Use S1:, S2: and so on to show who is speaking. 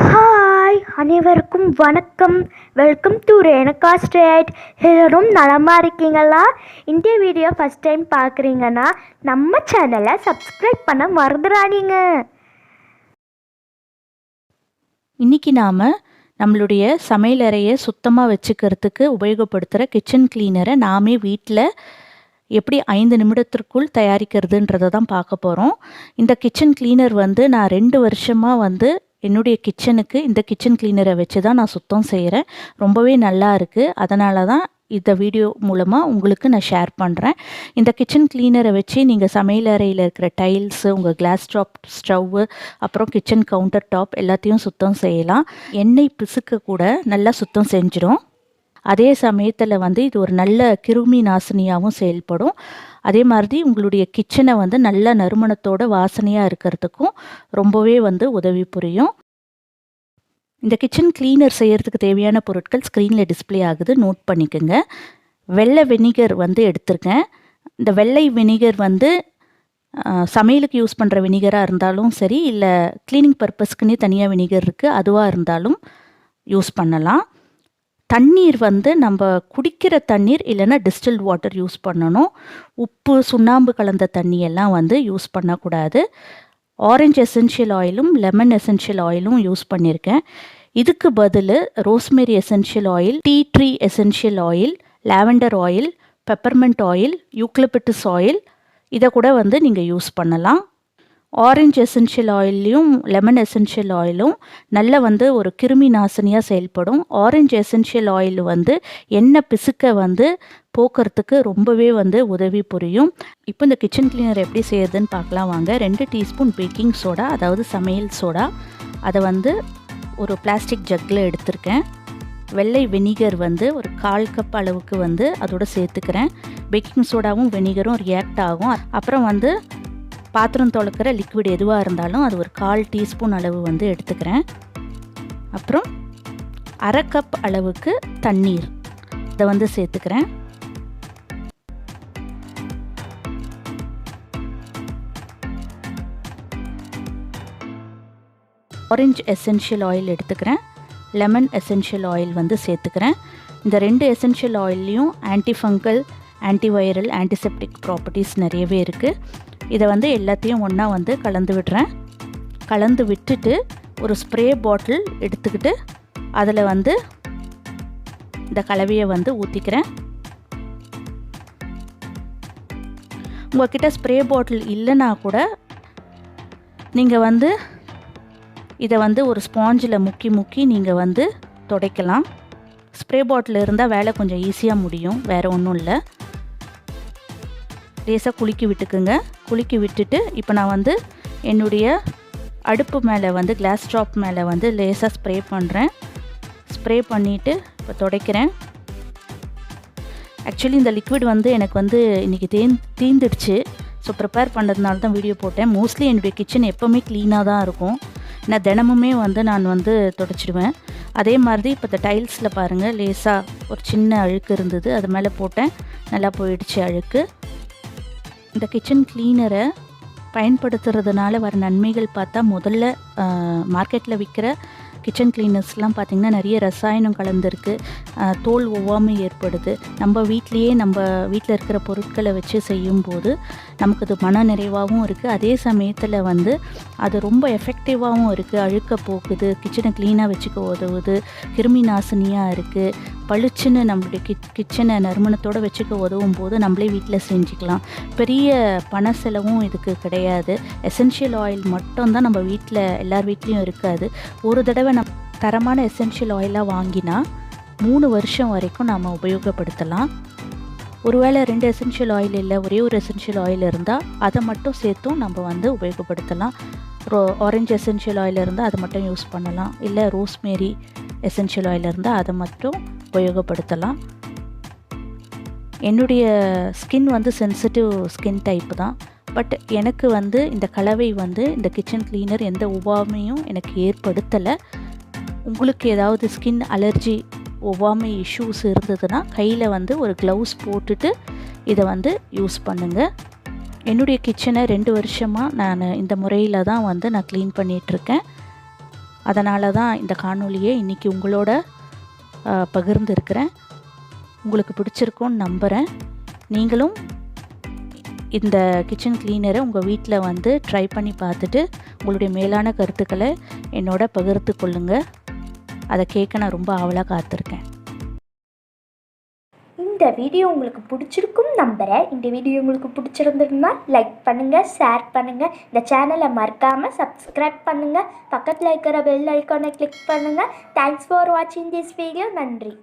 S1: Hi, அனைவருக்கும் வணக்கம். Welcome to Renuka straight. எல்லாரும் நலமாக இருக்கீங்களா? இந்த வீடியோ ஃபஸ்ட் டைம் பார்க்குறீங்கன்னா நம்ம சேனலை சப்ஸ்கிரைப் பண்ண மறந்துடாதீங்க.
S2: இன்றைக்கி நாம் நம்மளுடைய சமையலறையை சுத்தமாக வச்சுக்கிறதுக்கு உபயோகப்படுத்துகிற கிச்சன் கிளீனரை நாமே வீட்டில் எப்படி 5 நிமிடத்திற்குள் தயாரிக்கிறதுன்றதை தான் பார்க்க போகிறோம். இந்த கிச்சன் கிளீனர் நான் 2 வருஷமாக என்னுடைய கிச்சனுக்கு இந்த கிச்சன் கிளீனரை வச்சு தான் நான் சுத்தம் செய்கிறேன். ரொம்பவே நல்லா இருக்குது. அதனால தான் இந்த வீடியோ மூலமாக உங்களுக்கு நான் ஷேர் பண்ணுறேன். இந்த கிச்சன் கிளீனரை வச்சு நீங்கள் சமையலறையில் இருக்கிற டைல்ஸு, உங்கள் கிளாஸ்டாப் ஸ்டவ்வு, அப்புறம் கிச்சன் கவுண்டர் டாப் எல்லாத்தையும் சுத்தம் செய்யலாம். எண்ணெய் பிசுக்க கூட நல்லா சுத்தம் செஞ்சிடும். அதே சமயத்தில் இது ஒரு நல்ல கிருமி நாசினியாகவும் செயல்படும். அதே மாதிரி உங்களுடைய கிச்சனை நல்ல நறுமணத்தோட வாசனையாக இருக்கிறதுக்கும் ரொம்பவே உதவி புரியும். இந்த கிச்சன் கிளீனர் செய்கிறதுக்கு தேவையான பொருட்கள் ஸ்க்ரீனில் டிஸ்பிளே ஆகுது, நோட் பண்ணிக்கோங்க. வெள்ளை வினிகர் எடுத்திருக்கேன். இந்த வெள்ளை வினிகர் சமையலுக்கு யூஸ் பண்ணுற வினிகராக இருந்தாலும் சரி, இல்லை க்ளீனிங் பர்பஸ்க்குன்னே தனியாக வினிகர் இருக்குது, அதுவாக இருந்தாலும் யூஸ் பண்ணலாம். தண்ணீர் நம்ம குடிக்கிற தண்ணீர் இல்லைன்னா டிஸ்டில்ட் வாட்டர் யூஸ் பண்ணணும். உப்பு, சுண்ணாம்பு கலந்த தண்ணியெல்லாம் யூஸ் பண்ணக்கூடாது. ஆரஞ்சு எசென்ஷியல் ஆயிலும் லெமன் எசென்ஷியல் ஆயிலும் யூஸ் பண்ணியிருக்கேன். இதுக்கு பதில் rosemary essential oil, tea tree essential oil, lavender oil, peppermint oil, eucalyptus oil இதை கூட நீங்கள் யூஸ் பண்ணலாம். ஆரஞ்சு எசென்ஷியல் ஆயிலையும் லெமன் எசென்ஷியல் ஆயிலும் நல்ல ஒரு கிருமி நாசினியாக செயல்படும். ஆரஞ்சு எசென்ஷியல் ஆயில் எண்ணெய் பிசுக்க போக்குறதுக்கு ரொம்பவே உதவி புரியும். இப்போ இந்த கிச்சன் கிளீனர் எப்படி செய்யறதுன்னு பார்க்கலாம் வாங்க. 2 டீஸ்பூன் பேக்கிங் சோடா, அதாவது சமையல் சோடா, அதை ஒரு பிளாஸ்டிக் ஜக்கில் எடுத்திருக்கேன். வெள்ளை வினிகர் ஒரு 1/4 கப் அளவுக்கு அதோட சேர்த்துக்கிறேன். பேக்கிங் சோடாவும் வினிகரும் ரியாக்ட் ஆகும். அப்புறம் பாத்திரம் துளக்கிற லிக்விட் எதுவாக இருந்தாலும் அது ஒரு 1/4 டீஸ்பூன் அளவு எடுத்துக்கிறேன். அப்புறம் 1/2 கப் அளவுக்கு தண்ணீர் இதை சேர்த்துக்கிறேன். ஆரஞ்சு எசென்ஷியல் ஆயில் எடுத்துக்கிறேன். லெமன் எசென்ஷியல் ஆயில் சேர்த்துக்கிறேன். இந்த 2 எசென்ஷியல் ஆயில்லையும் ஆன்டிஃபங்கல், ஆன்டிவைரல், ஆன்டிசெப்டிக் ப்ராப்பர்ட்டிஸ் நிறையவே இருக்குது. இதை எல்லாத்தையும் ஒன்றா கலந்து விடுறேன். கலந்து விட்டுட்டு ஒரு ஸ்ப்ரே பாட்டில் எடுத்துக்கிட்டு அதில் இந்த கலவையை ஊற்றிக்கிறேன். உங்கள்கிட்ட ஸ்ப்ரே பாட்டில் இல்லைன்னா கூட நீங்கள் இதை ஒரு ஸ்பாஞ்சில் முக்கி நீங்கள் துடைக்கலாம். ஸ்ப்ரே பாட்டில் இருந்தால் வேலை கொஞ்சம் ஈஸியாக முடியும், வேறு ஒன்றும் இல்லை. லேசாக குலுக்கி விட்டுக்குங்க. குலுக்கி விட்டுட்டு இப்போ நான் என்னுடைய அடுப்பு மேலே கிளாஸ்டாப் மேலே லேசாக ஸ்ப்ரே பண்ணுறேன். ஸ்ப்ரே பண்ணிவிட்டு இப்போ துடைக்கிறேன். ஆக்சுவலி இந்த லிக்விட் எனக்கு இன்றைக்கி தீந்துடுச்சு. ஸோ ப்ரிப்பேர் பண்ணுறதுனால தான் வீடியோ போட்டேன். மோஸ்ட்லி என்னுடைய கிச்சன் எப்போவுமே க்ளீனாக தான் இருக்கும். நான் தினமுமே நான் துடைச்சிடுவேன். அதே மாதிரி இப்போ இந்த டைல்ஸில் பாருங்கள், லேசாக ஒரு சின்ன அழுக்கு இருந்தது, அது மேலே போட்டேன், நல்லா போயிடுச்சு அழுக்கு. இந்த கிச்சன் கிளீனரை பயன்படுத்துறதுனால வர நன்மைகள் பார்த்தா, முதல்ல மார்க்கெட்டில் விற்கிற கிச்சன் கிளீனர்ஸ்லாம் பார்த்திங்கன்னா நிறைய ரசாயனம் கலந்துருக்கு. தோல் ஒவ்வாமை ஏற்படுது. நம்ம வீட்டில் இருக்கிற பொருட்களை வச்சு செய்யும்போது நமக்கு அது மன நிறைவாகவும் இருக்குது. அதே சமயத்தில் அது ரொம்ப எஃபெக்டிவாகவும் இருக்குது. அழுக்க போக்குது, கிச்சனை க்ளீனாக வச்சுக்க உதவுது, கிருமி நாசினியாக இருக்குது. பளிச்சுன்னு நம்மளுடைய கிச்சனை நறுமணத்தோடு வச்சுக்க உதவும் போது நம்மளே வீட்டில் செஞ்சுக்கலாம். பெரிய பண செலவும் இதுக்கு கிடையாது. எசென்ஷியல் ஆயில் மட்டும்தான் நம்ம வீட்டில் எல்லார் வீட்லேயும் இருக்காது. ஒரு தடவை தரமான எசென்ஷியல் ஆயிலாக வாங்கினா 3 வருஷம் வரைக்கும் நாம் உபயோகப்படுத்தலாம். ஒருவேளை 2 எசென்ஷியல் ஆயில் இல்லை, ஒரே ஒரு எசென்ஷியல் ஆயில் இருந்தால் அதை மட்டும் சேர்த்தும் நம்ம உபயோகப்படுத்தலாம். ஆரஞ்சு எசென்ஷியல் ஆயில் இருந்தால் அதை மட்டும் யூஸ் பண்ணலாம். இல்லை ரோஸ்மேரி எசென்ஷியல் ஆயில் இருந்தால் அதை மட்டும் உபயோகப்படுத்தலாம். என்னுடைய ஸ்கின் சென்சிட்டிவ் ஸ்கின் டைப்பு தான். பட் எனக்கு இந்த கலவை இந்த கிச்சன் கிளீனர் எந்த ஒவ்வாமையும் எனக்கு ஏற்படுத்தலை. உங்களுக்கு ஏதாவது ஸ்கின் அலர்ஜி, ஒவ்வாமை இஷ்யூஸ் இருந்ததுன்னா கையில் ஒரு க்ளவுஸ் போட்டுட்டு இதை யூஸ் பண்ணுங்கள். என்னுடைய கிச்சனை 2 வருஷமாக நான் இந்த முறையில் தான் நான் க்ளீன் பண்ணிகிட்ருக்கேன். அதனால தான் இந்த காணொளியை இன்றைக்கி உங்களோட பகிர்ந்துருக்கிறேன். உங்களுக்கு பிடிச்சிருக்கும்னு நம்புகிறேன். நீங்களும் இந்த கிச்சன் கிளீனரை உங்கள் வீட்டில் வந்து ட்ரை பண்ணி பார்த்துட்டு உங்களுடைய மேலான கருத்துக்களை என்னோட பகிர்ந்து கொள்ளுங்கள். அதை கேட்க நான் ரொம்ப ஆவலாக காத்திருக்கேன்.
S1: இந்த வீடியோ உங்களுக்கு பிடிச்சிருக்கும் நம்புகிறேன். இந்த வீடியோ உங்களுக்கு பிடிச்சிருந்ததுன்னா லைக் பண்ணுங்கள், ஷேர் பண்ணுங்கள். இந்த சேனலை மறக்காமல் சப்ஸ்கிரைப் பண்ணுங்கள். பக்கத்தில் இருக்கிற பெல் ஐக்கானை கிளிக் பண்ணுங்கள். தேங்க்ஸ் ஃபார் வாட்சிங் திஸ் வீடியோ. நன்றி.